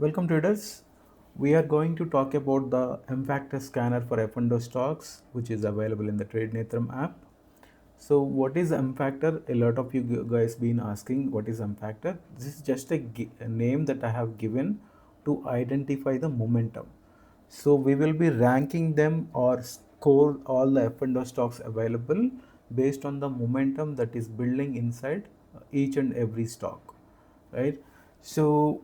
Welcome traders. We are going to talk about the M-Factor scanner for F&O stocks, which is available in the Trade Netram app. So what is M-Factor? A lot of you guys been asking what is M-Factor. This is just a name that I have given to identify the momentum. So we will be ranking them or score all the F&O stocks available based on the momentum that is building inside each and every stock, right? So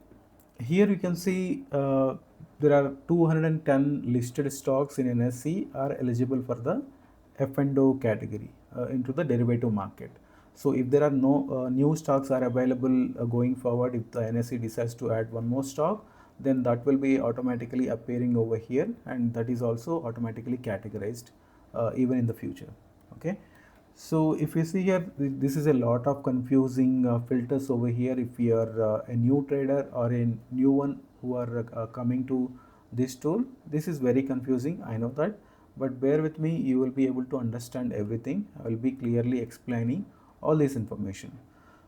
here you can see there are 210 listed stocks in NSE are eligible for the F&O category into the derivative market. So if there are no new stocks are available going forward, if the NSE decides to add one more stock, then that will be automatically appearing over here, and that is also automatically categorized even in the future. Okay. So if you see here, this is a lot of confusing filters over here. If you are a new trader or a new one who are coming to this tool, this is very confusing. I know that, but bear with me. You will be able to understand everything. I will be clearly explaining all this information.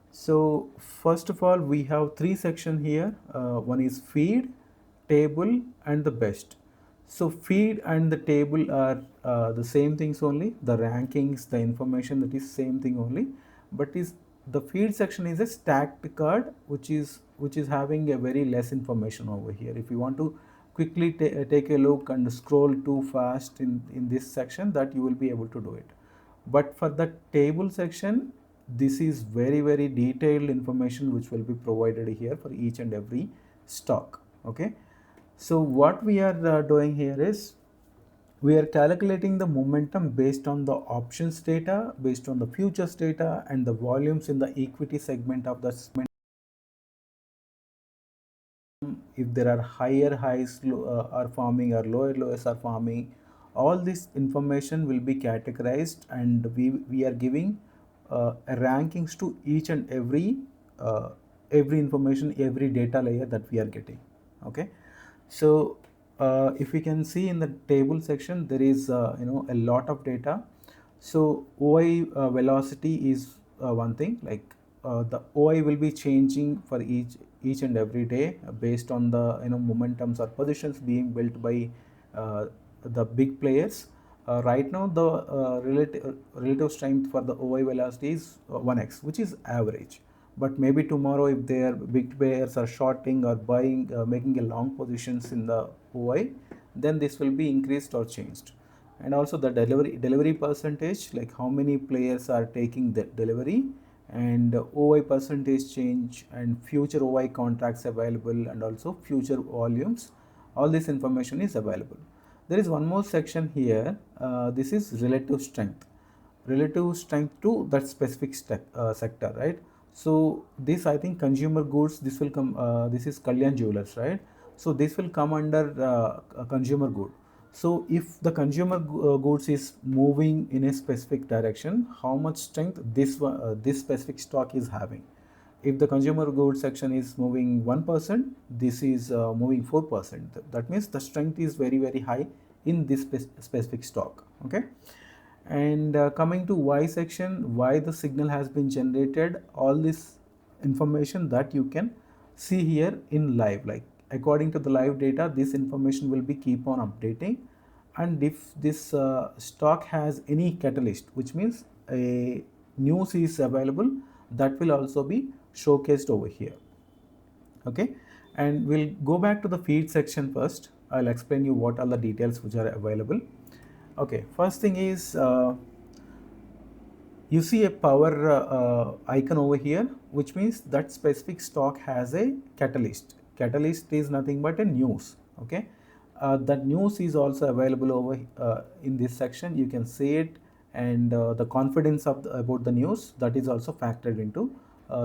So first of all, we have three sections here. One is feed, table, and the best. So feed and the table are the same things only. The rankings, the information, that is same thing only. But is the feed section is a stacked card which is having a very less information over here. If you want to quickly take a look and scroll too fast in this section, that you will be able to do it. But for the table section, this is very detailed information which will be provided here for each and every stock. Okay. So what we are doing here is we are calculating the momentum based on the options data, based on the futures data, and the volumes in the equity segment of the segment. If there are higher highs are forming or lower lows are forming, all this information will be categorized, and we are giving rankings to each and every information, every data layer that we are getting. Okay. So if we can see in the table section, there is a lot of data. So OI velocity is one thing, like the OI will be changing for each and every day based on the momentums or positions being built by the big players. Right now the relative strength for the OI velocity is 1x, which is average. But maybe tomorrow, if their big players are shorting or buying, making a long positions in the OI, then this will be increased or changed. And also the delivery percentage, like how many players are taking the delivery, and OI percentage change, and future OI contracts available, and also future volumes. All this information is available. There is one more section here. This is relative strength to that specific sector, right? So this, I think, consumer goods, this will come, this is Kalyan Jewelers, right? So this will come under a consumer good. So if the consumer goods is moving in a specific direction, how much strength this specific stock is having? If the consumer goods section is moving 1%, this is moving 4%. That means the strength is very high in this specific stock. Okay. And coming to Y section, why the signal has been generated, all this information that you can see here in live, like according to the live data, this information will be keep on updating. And if this stock has any catalyst, which means a news is available, that will also be showcased over here. Okay. And we'll go back to the feed section first. I'll explain you what are the details which are available. Okay, first thing is you see a power icon over here, which means that specific stock has a catalyst. Catalyst is nothing but a news. Okay, that news is also available over in this section. You can see it, and the confidence of about the news, that is also factored into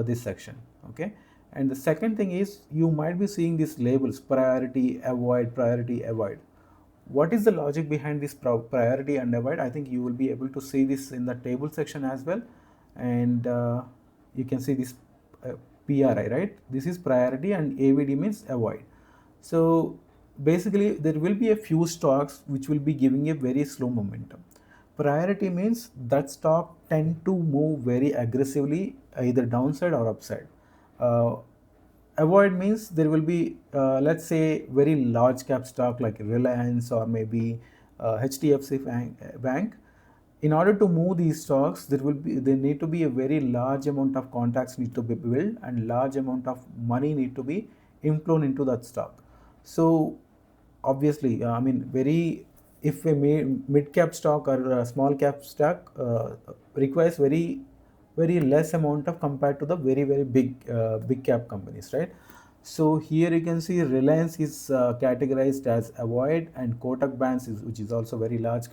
this section. Okay, and the second thing is you might be seeing these labels: priority, avoid, priority, avoid. What is the logic behind this priority and avoid? I think you will be able to see this in the table section as well. And you can see this PRI, right? This is priority, and AVD means avoid. So basically there will be a few stocks which will be giving a very slow momentum. Priority means that stock tend to move very aggressively, either downside or upside. avoid means there will be, let's say, very large cap stock like Reliance or maybe HDFC Bank. In order to move these stocks, there need to be a very large amount of contacts need to be built and large amount of money need to be inflown into that stock. So obviously, I mean, very, if a mid cap stock or a small cap stock requires very less amount of compared to the very big cap companies, right? So here you can see Reliance is categorized as avoid, and Kotak Banks is, which is also very large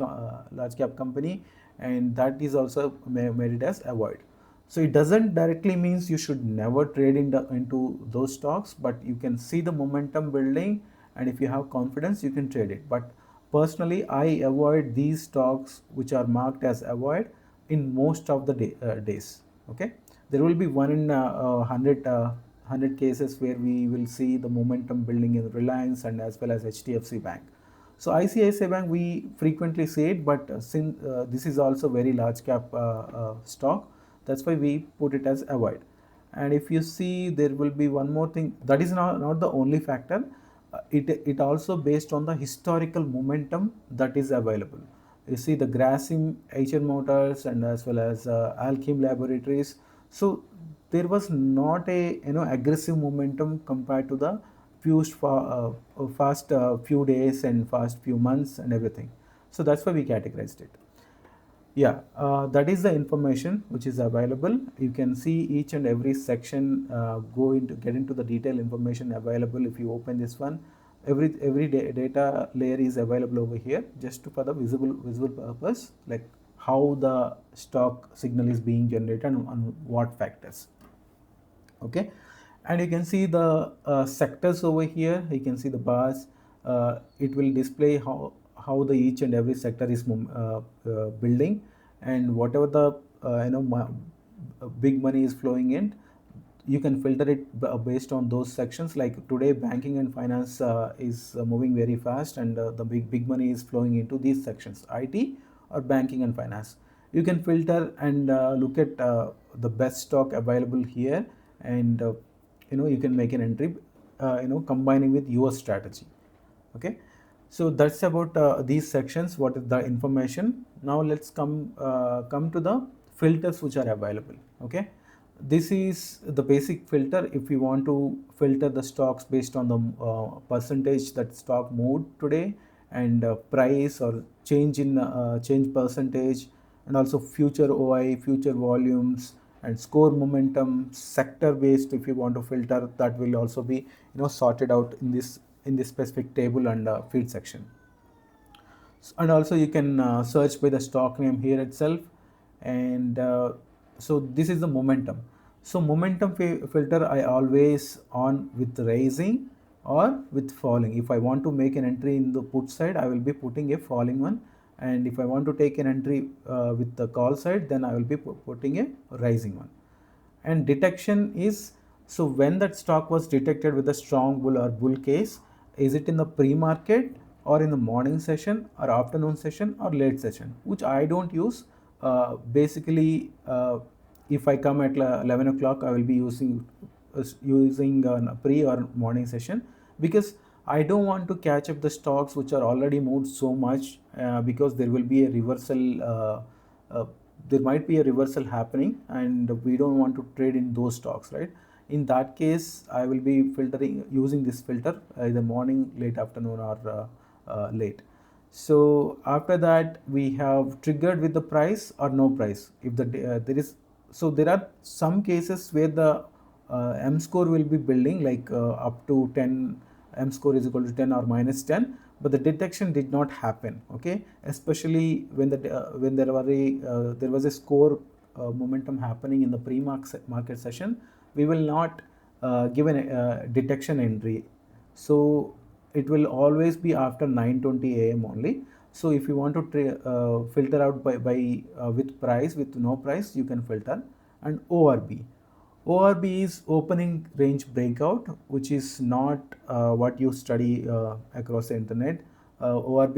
cap company, and that is also made it as avoid. So it doesn't directly means you should never trade into those stocks, but you can see the momentum building, and if you have confidence, you can trade it. But personally, I avoid these stocks which are marked as avoid in most of the days. Okay, there will be one in 100 cases where we will see the momentum building in Reliance and as well as HDFC Bank. So ICICI Bank we frequently see it, but since this is also very large cap stock, that's why we put it as avoid. And if you see, there will be one more thing that is not the only factor. It also based on the historical momentum that is available. You see the Grasim, HR Motors, and as well as Alchem Laboratories. So there was not a aggressive momentum compared to the fast few days and fast few months and everything. So that's why we categorized it. Yeah, that is the information which is available. You can see each and every section, get into the detailed information available. If you open this one, every data layer is available over here, just for the visual purpose, like how the stock signal is being generated and on what factors. Okay, and you can see the sectors over here. You can see the bars. It will display how the each and every sector is building, and whatever the big money is flowing in, you can filter it based on those sections. Like today, banking and finance is moving very fast, and the big money is flowing into these sections, IT or banking and finance. You can filter and look at the best stock available here, and you can make an entry, combining with your strategy. Okay, so that's about these sections, what is the information. Now let's come to the filters which are available. Okay, this is the basic filter. If you want to filter the stocks based on the percentage that stock moved today, and price or change percentage, and also future OI, future volumes, and score momentum, sector based, if you want to filter, that will also be sorted out in this specific table and feed section. And also you can search by the stock name here itself. And so this is the momentum. So momentum filter I always on with raising or with falling. If I want to make an entry in the put side, I will be putting a falling one, and if I want to take an entry with the call side, then I will be putting a rising one. And detection is, so when that stock was detected with a strong bull or bull case, is it in the pre-market or in the morning session or afternoon session or late session, which I don't use. Basically, if I come at 11 o'clock, I will be using a pre or morning session, because I don't want to catch up the stocks which are already moved so much, because there will be a reversal. There might be a reversal happening, and we don't want to trade in those stocks, right? In that case, I will be filtering using this filter either morning, late afternoon, or late. So after that, we have triggered with the price or no price. If there is, so there are some cases where the M score will be building, like up to 10, M score is equal to 10 or minus 10, but the detection did not happen. Okay, especially when there was a score momentum happening in the pre-market session, we will not give a detection entry. So it will always be after 9:20 a.m. only. So if you want to filter out by with price, with no price, you can filter. And ORB. ORB is opening range breakout, which is not what you study across the internet. ORB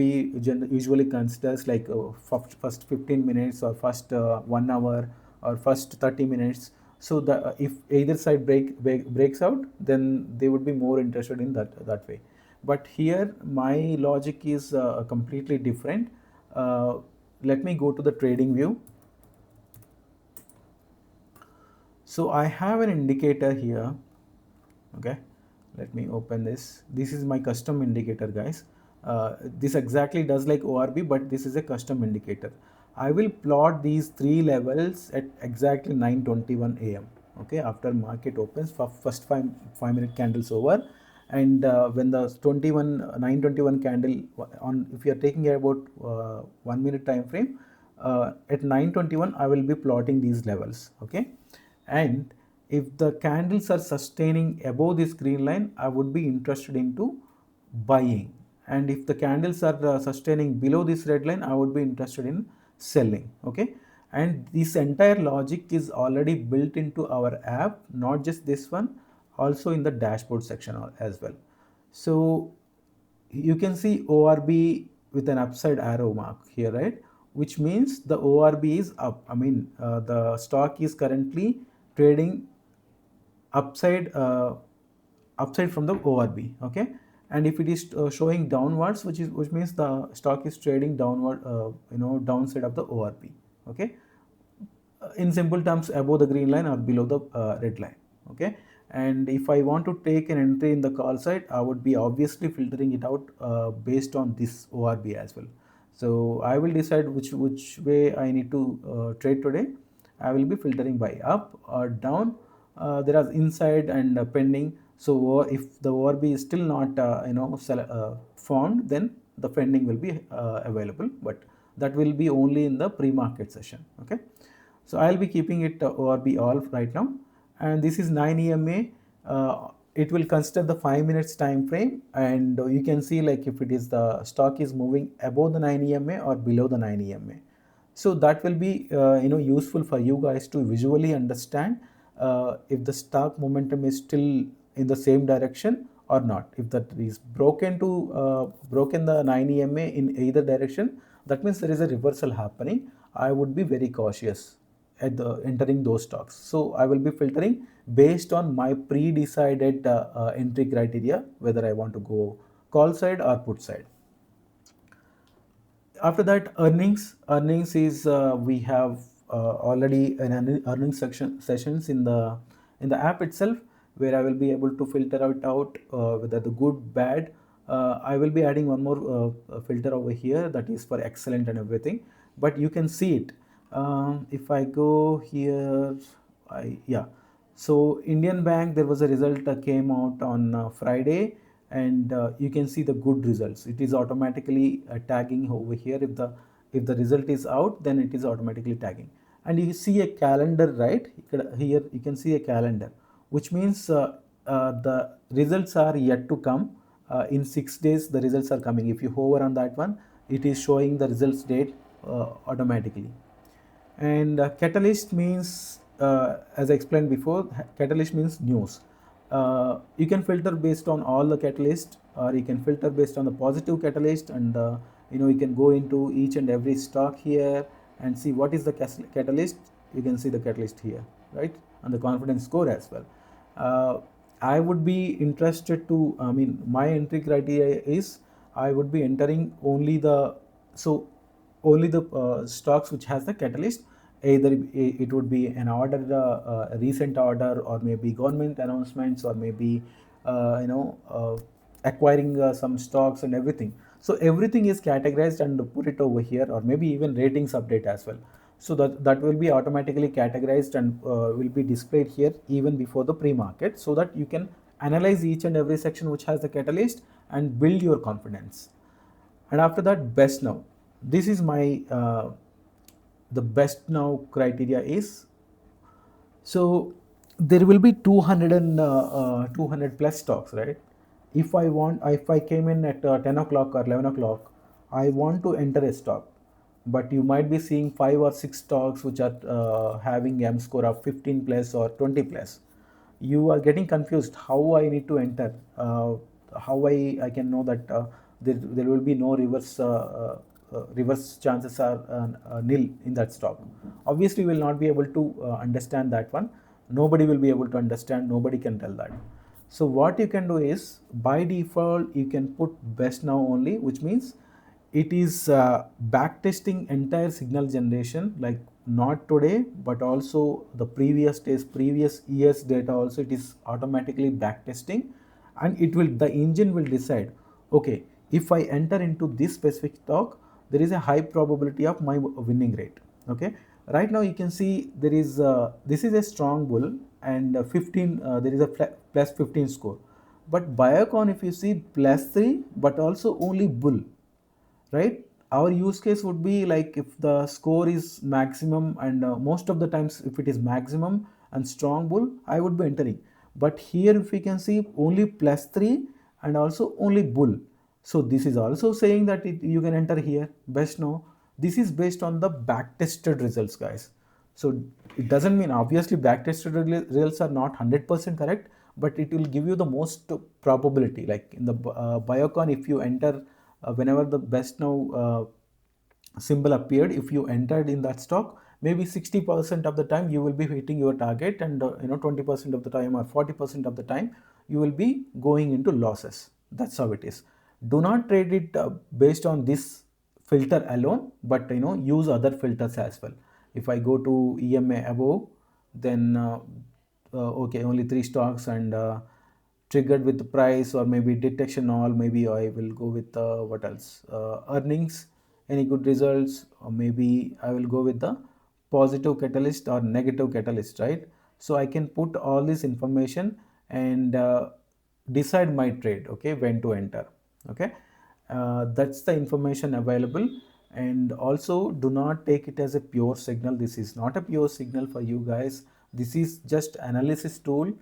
usually considers like first 15 minutes or first 1 hour or first 30 minutes. So the if either side breaks out, then they would be more interested in that way. But here my logic is completely different. Let me go to the trading view. So I have an indicator here. Okay, let me open this. This is my custom indicator, guys. This exactly does like ORB, but this is a custom indicator. I will plot these three levels at exactly 9:21 a.m. Okay, after market opens for first five minute candles over, and when the 9:21 candle on, if you are taking about 1 minute time frame, at 9:21 I will be plotting these levels. Okay, and if the candles are sustaining above this green line, I would be interested into buying. And if the candles are sustaining below this red line, I would be interested in selling. Okay, and this entire logic is already built into our app, not just this one, also in the dashboard section as well. So you can see ORB with an upside arrow mark here, right? Which means the ORB is up. I mean, the stock is currently trading upside upside from the ORB. Okay, and if it is showing downwards, which means the stock is trading downward, downside of the ORB. Okay, in simple terms, above the green line or below the red line. Okay, and if I want to take an entry in the call side, I would be obviously filtering it out based on this ORB as well. So I will decide which way I need to trade today. I will be filtering by up or down. There are inside and pending. So if the ORB is still not formed, then the pending will be available, but that will be only in the pre-market session. Okay, so I'll be keeping it ORB all right now, and this is 9 EMA. It will consider the 5 minutes time frame, and you can see like if it is the stock is moving above the 9 EMA or below the 9 EMA. So that will be useful for you guys to visually understand if the stock momentum is still in the same direction or not. If that is broken the 9 EMA in either direction, that means there is a reversal happening. I would be very cautious at the entering those stocks. So I will be filtering based on my pre-decided entry criteria, whether I want to go call side or put side. After that, earnings is we have already an earnings sessions in the app itself, where I will be able to filter out whether the good, bad. I will be adding one more filter over here, that is for excellent and everything, but you can see it. If I go here, yeah, so Indian Bank, there was a result came out on Friday, and you can see the good results. It is automatically tagging over here. If the result is out, then it is automatically tagging. And you see a calendar, right? Here you can see a calendar, which means the results are yet to come. In 6 days, the results are coming. If you hover on that one, it is showing the results date automatically. And catalyst means, as I explained before, catalyst means news. You can filter based on all the catalyst, or you can filter based on the positive catalyst, and you can go into each and every stock here and see what is the catalyst. You can see the catalyst here, right, and the confidence score as well. I would be interested to, I mean, my entry criteria is I would be entering only the stocks which has the catalyst. Either it would be an order, a recent order, or maybe government announcements, or maybe acquiring some stocks and everything. So everything is categorized and put it over here, or maybe even ratings update as well. So that will be automatically categorized and will be displayed here even before the pre-market, so that you can analyze each and every section which has the catalyst and build your confidence. And after that, best now. This is my the best now criteria is, so there will be 200 plus stocks, right? If I came in at 10 o'clock or 11 o'clock, I want to enter a stock, but you might be seeing 5 or 6 stocks which are having M score of 15 plus or 20 plus. You are getting confused how I need to enter, how I can know that there will be no reverse chances are nil in that stock. Obviously, we will not be able to understand that one. nobody will be able to understand, nobody can tell that. So what you can do is, by default you can put best now only, which means it is back testing entire signal generation, like not today but also the previous days, previous years data also, it is automatically back testing. And it will, the engine will decide, okay, if I enter into this specific stock, there is a high probability of my winning rate. Okay, right now you can see there is this is a strong bull, and 15 there is a plus 15 score. But Biocon, if you see, plus 3 but also only bull, right? Our use case would be like if the score is maximum, and most of the times if it is maximum and strong bull, I would be entering. But here if we can see only plus 3 and also only bull, so this is also saying that you can enter here best no. This is based on the back tested results, guys. So it doesn't mean, obviously back tested results are not 100% correct, but it will give you the most probability. Like in the Biocon, if you enter whenever the best now symbol appeared, if you entered in that stock, maybe 60% of the time you will be hitting your target, and 20% of the time or 40% of the time you will be going into losses. That's how it is. Do not trade it based on this filter alone, but use other filters as well. If I go to EMA above, then okay, only 3 stocks, and triggered with the price, or maybe detection all, maybe I will go with what else, earnings, any good results, or maybe I will go with the positive catalyst or negative catalyst, right? So I can put all this information and decide my trade, okay, when to enter. Okay, that's the information available. And also, do not take it as a pure signal. This is not a pure signal for you guys. This is just analysis tool,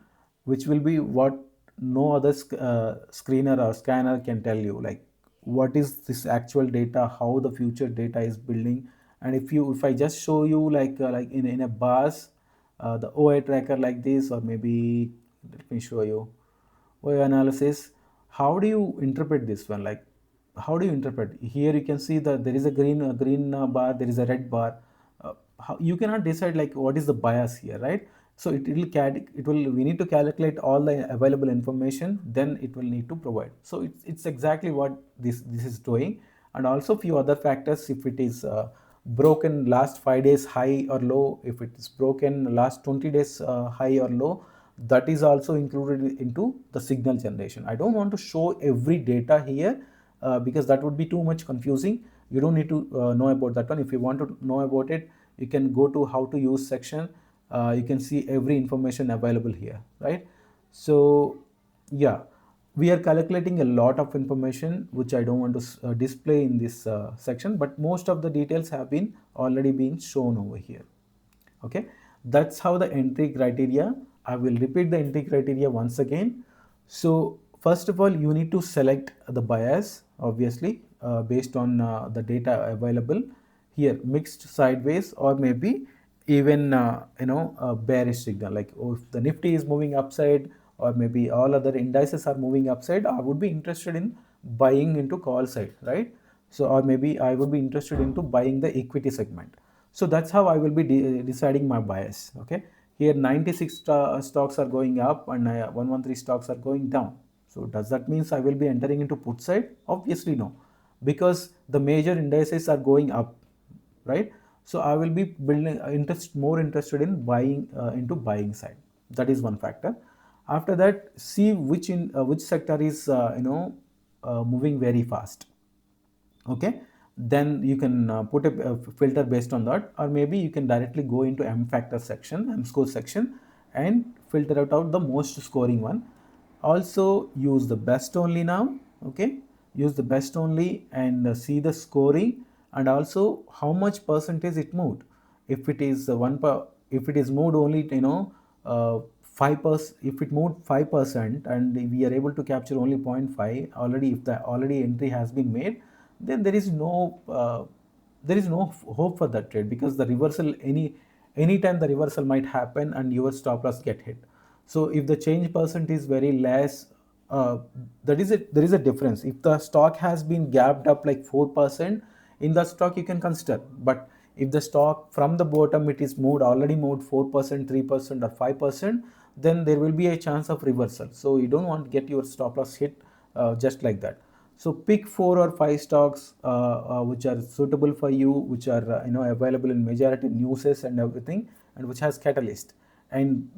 which will be what no other screener or scanner can tell you, like what is this actual data, how the future data is building. And if I just show you like in a bars, the OI tracker like this, or maybe let me show you OI analysis, how do you interpret this one? Like, how do you interpret? Here you can see that there is a green bar, there is a red bar. How, you cannot decide like what is the bias here, right? So it will we need to calculate all the available information, then it will need to provide. So it's exactly what this is doing. And also few other factors, if it is broken last 5 days high or low, if it is broken last 20 days high or low, that is also included into the signal generation. I don't want to show every data here because that would be too much confusing. You don't need to know about that one. If you want to know about it, you can go to how to use section. You can see every information available here, right? So yeah, we are calculating a lot of information which I don't want to display in this section, but most of the details have been already been shown over here. Okay, that's how the entry criteria. I will repeat the entry criteria once again. So first of all, you need to select the bias, obviously based on the data available here, mixed, sideways, or maybe even a bearish signal. Like, oh, if the Nifty is moving upside, or maybe all other indices are moving upside, I would be interested in buying into call side, right? So, or maybe I would be interested into buying the equity segment. So that's how I will be deciding my bias. Okay, here 96 stocks are going up, and 113 stocks are going down. So does that means I will be entering into put side? Obviously no, because the major indices are going up, right? So I will be building more interested in buying into buying side. That is one factor. After that, see which sector is moving very fast. Okay, then you can put a filter based on that, or maybe you can directly go into M factor section, M score section, and filter out the most scoring one. Also use the best only now. Okay, use the best only and see the scoring, and also how much percentage it moved. If it is if it is moved only 5%, if it moved 5% and we are able to capture only 0.5 already, if the already entry has been made, then there is no hope for that trade, because the reversal, anytime the reversal might happen and your stop loss get hit. So if the change percent is very less, there is a difference. If the stock has been gapped up like 4%, in that stock you can consider. But If the stock from the bottom it is moved already moved 4%, 3% or 5%, then there will be a chance of reversal. So you don't want to get your stop loss hit just like that. So pick 4 or 5 stocks which are suitable for you, which are available in majority newses and everything, and which has catalyst, and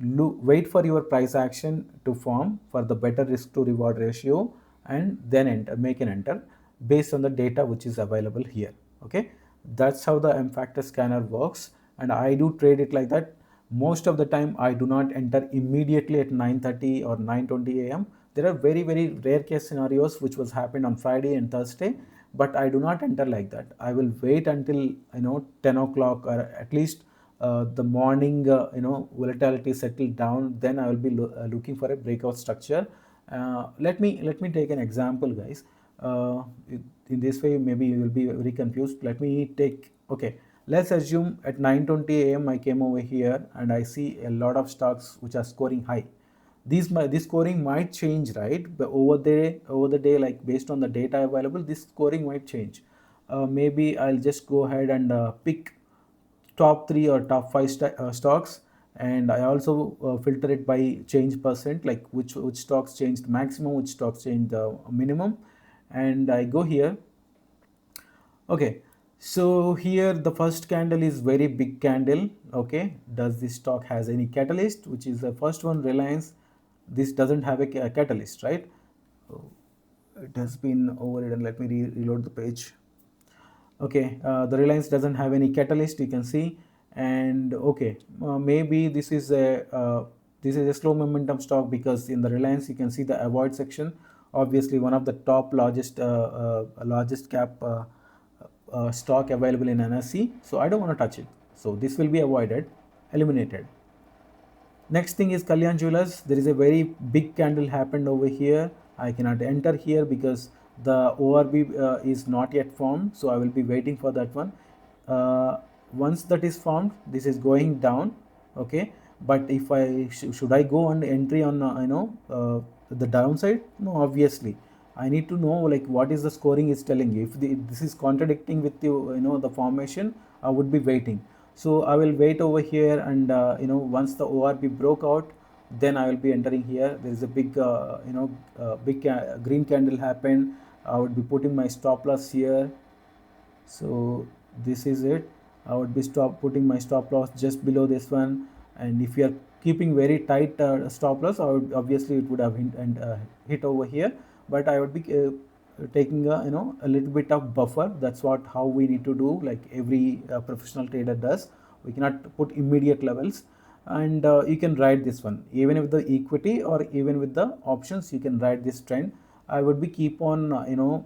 wait for your price action to form for the better risk to reward ratio, and then make an enter based on the data which is available here. Okay, that's how the M factor scanner works, and I do trade it like that. Most of the time I do not enter immediately at 9:30 or 9:20 a.m. There are very rare case scenarios which was happened on Friday and Thursday, but I do not enter like that. I will wait until 10 o'clock, or at least the morning volatility settled down. Then I will be looking for a breakout structure. Let me take an example, guys. In this way maybe you will be very confused. Let me take, okay, let's assume at 9:20 a.m. I came over here and I see a lot of stocks which are scoring high. This scoring might change, right? But over the day, like based on the data available, this scoring might change. Maybe I'll just go ahead and pick top 3 or top 5 stocks, and I also filter it by change percent, like which stocks changed maximum, which stocks changed the minimum, and I go here. Okay, so here the first candle is very big candle. Okay, does this stock has any catalyst? Which is the first one, Reliance. This doesn't have a catalyst, right? Oh, it has been overridden. Let me reload the page. Okay, the Reliance doesn't have any catalyst, you can see. And okay, maybe this is a slow momentum stock, because in the Reliance you can see the avoid section, obviously one of the top largest cap stock available in NSE. So I don't want to touch it, so this will be avoided, eliminated. Next thing is Kalyan Jewelers. There is a very big candle happened over here. I cannot enter here because the ORB is not yet formed. So I will be waiting for that one. Once that is formed, this is going down. Okay. But if I should I go on entry on the downside? No, obviously. I need to know like what is the scoring is telling you. If this is contradicting with the formation, I would be waiting. So I will wait over here, and once the ORB broke out, then I will be entering here. There is a big green candle happened. I would be putting my stop loss here. So this is it. I would be putting my stop loss just below this one, and if you are keeping very tight stop loss, obviously it would have hit over here, but I would be taking a little bit of buffer. That's how we need to do, like every professional trader does. We cannot put immediate levels, and you can ride this one even with the equity or even with the options. You can ride this trend. I would be keep on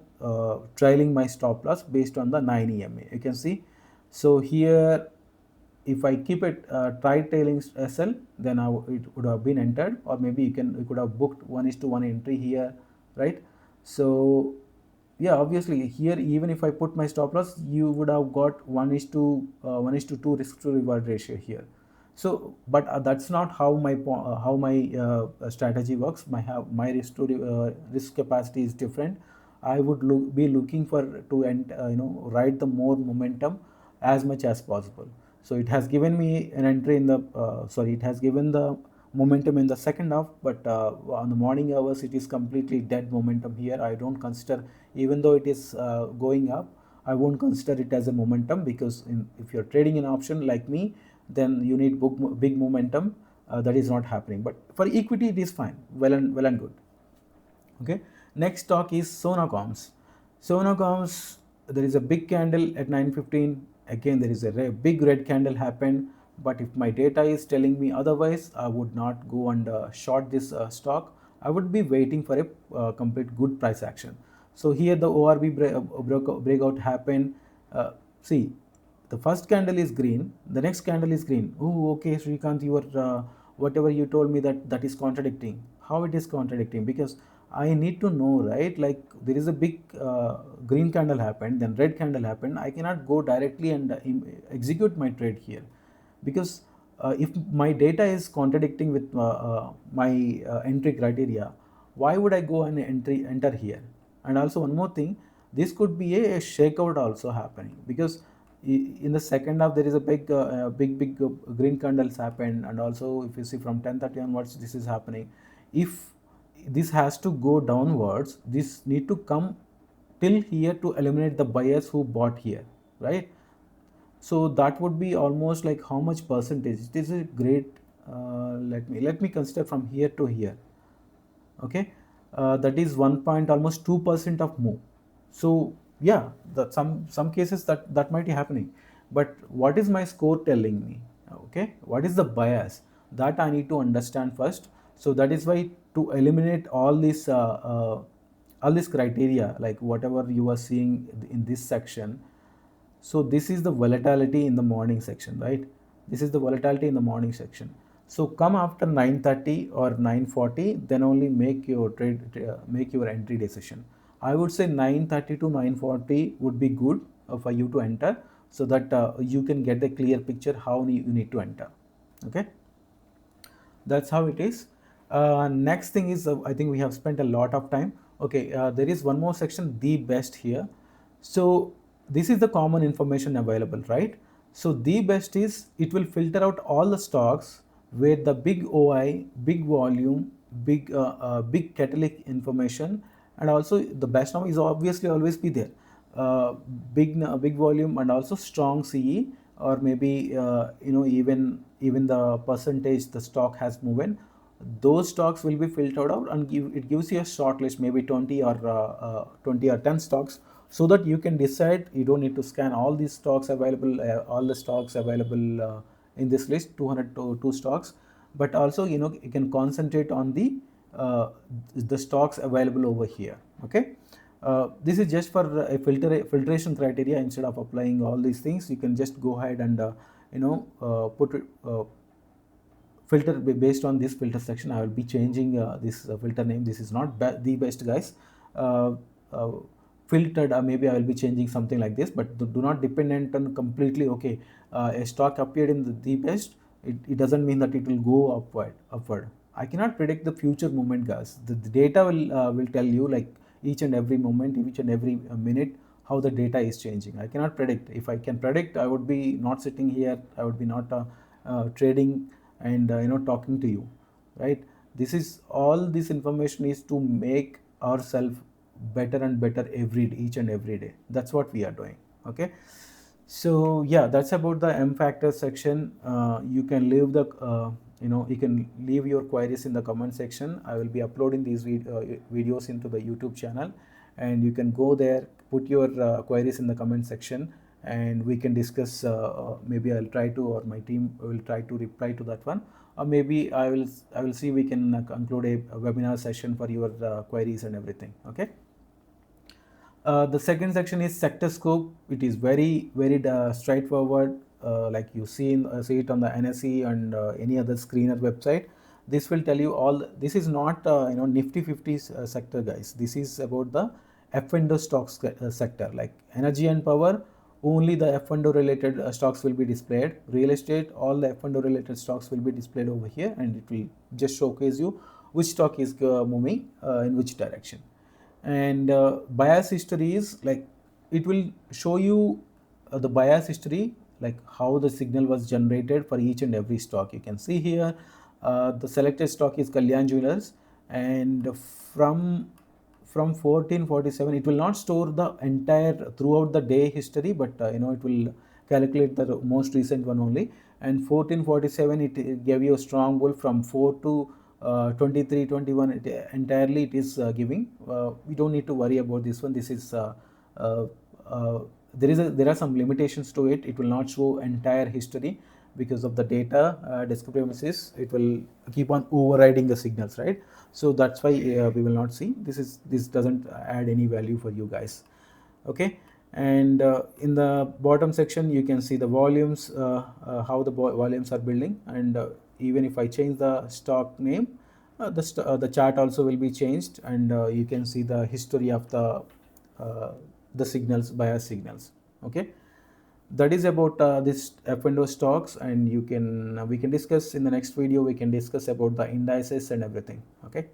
trailing my stop loss based on the 9 EMA. You can see. So here, if I keep it trailing SL, then it would have been entered, or maybe you could have booked 1:1 entry here, right? So yeah, obviously here, even if I put my stop loss, you would have got 1:2 risk to reward ratio here. So, but that's not how my strategy works. My risk capacity is different. I would be looking for to ride the more momentum as much as possible. So it has given me an entry in the it has given the momentum in the second half, but on the morning hours it is completely dead momentum here. I don't consider, even though it is going up, I won't consider it as a momentum, because if you're trading an option like me, then you need big momentum. That is not happening, but for equity it is fine, well and good. Okay, next stock is Sonacoms. Sonacoms, there is a big candle at 9:15. Again, there is a big red candle happened, but if my data is telling me otherwise, I would not go and short this stock. I would be waiting for a complete good price action. So here the ORB breakout happened. See, the first candle is green, the next candle is green. Oh, okay, Srikanth, you are whatever you told me, that is contradicting. How it is contradicting? Because I need to know, right? Like there is a big green candle happened, then red candle happened. I cannot go directly and execute my trade here, because if my data is contradicting with my entry criteria, why would I go and enter here? And also one more thing, this could be a shakeout also happening, because in the second half there is a big green candles happened, and also if you see from 10:30 onwards this is happening. If this has to go downwards, this need to come till here to eliminate the buyers who bought here, right? So that would be almost like how much percentage. It is a great, let me consider from here to here. Okay, that is 1 point almost 2% of move. So yeah, that some cases that might be happening, but what is my score telling me? Okay, what is the bias that I need to understand first. So that is why, to eliminate all this criteria, like whatever you are seeing in this section. So this is the volatility in the morning section, right? This is the volatility in the morning section. So come after 9:30 or 9:40, then only make your make your entry decision. I would say 9:30 to 9:40 would be good for you to enter, so that you can get a clear picture how you need to enter. Okay, that's how it is. Next thing is, I think we have spent a lot of time. Okay, there is one more section, the best here. So this is the common information available, right? So the best is, it will filter out all the stocks where the big OI, big volume, big catalytic information, and also the best now is obviously always be there. Uh, big volume and also strong CE, or maybe even the percentage the stock has moved. Those stocks will be filtered out, and it gives you a short list, maybe 20 or 10 stocks, so that you can decide. You don't need to scan all these stocks available, all the stocks available in this list, 200 to 2 stocks, but also you can concentrate on the stocks available over here. Okay, this is just for a filtration criteria. Instead of applying all these things, you can just go ahead and put it, filter based on this filter section. I will be changing this filter name. This is not the best, guys. uh, uh, Filtered, maybe I will be changing something like this, but do not dependent on completely. Okay, a stock appeared in the best, it doesn't mean that it will go upward. I cannot predict the future movement, guys. The data will tell you, like, each and every moment, each and every minute, how the data is changing. I cannot predict. If I can predict, I would be not sitting here, I would be not trading and talking to you, right? This is all, this information is to make ourselves better and better each and every day. That's what we are doing. Okay, so yeah, that's about the M factor section. You can leave you can leave your queries in the comment section. I will be uploading these videos into the YouTube channel, and you can go there, put your queries in the comment section, and we can discuss. Maybe I'll try to, or my team will try to reply to that one, or maybe I will see we can conclude a webinar session for your queries and everything. Okay. The second section is sector scope. It is very straightforward, like you see it on the NSE and any other screener website. This will tell you all. This is not Nifty 50 sector, guys. This is about the F&O stocks sector, like energy and power. Only the F&O related stocks will be displayed. Real estate, all the F&O related stocks will be displayed over here, and it will just showcase you which stock is moving in which direction. And bias history is like, it will show you the bias history, like how the signal was generated for each and every stock. You can see here the selected stock is Kalyan Jewelers, and from 1447, it will not store the entire throughout the day history, but it will calculate the most recent one only. And 1447, it gave you a strong bull from 4 to 23 21, entirely it is giving. We don't need to worry about this one. This is uh, there are some limitations to it. It will not show entire history because of the data discrepancies. It will keep on overriding the signals, right? So that's why we will not see. This doesn't add any value for you guys. Okay, and in the bottom section you can see the volumes, how the volumes are building, and even if I change the stock name, the chart also will be changed, and you can see the history of the signals, bias signals. Okay, that is about this F&O stocks, and we can discuss in the next video. We can discuss about the indices and everything. Okay.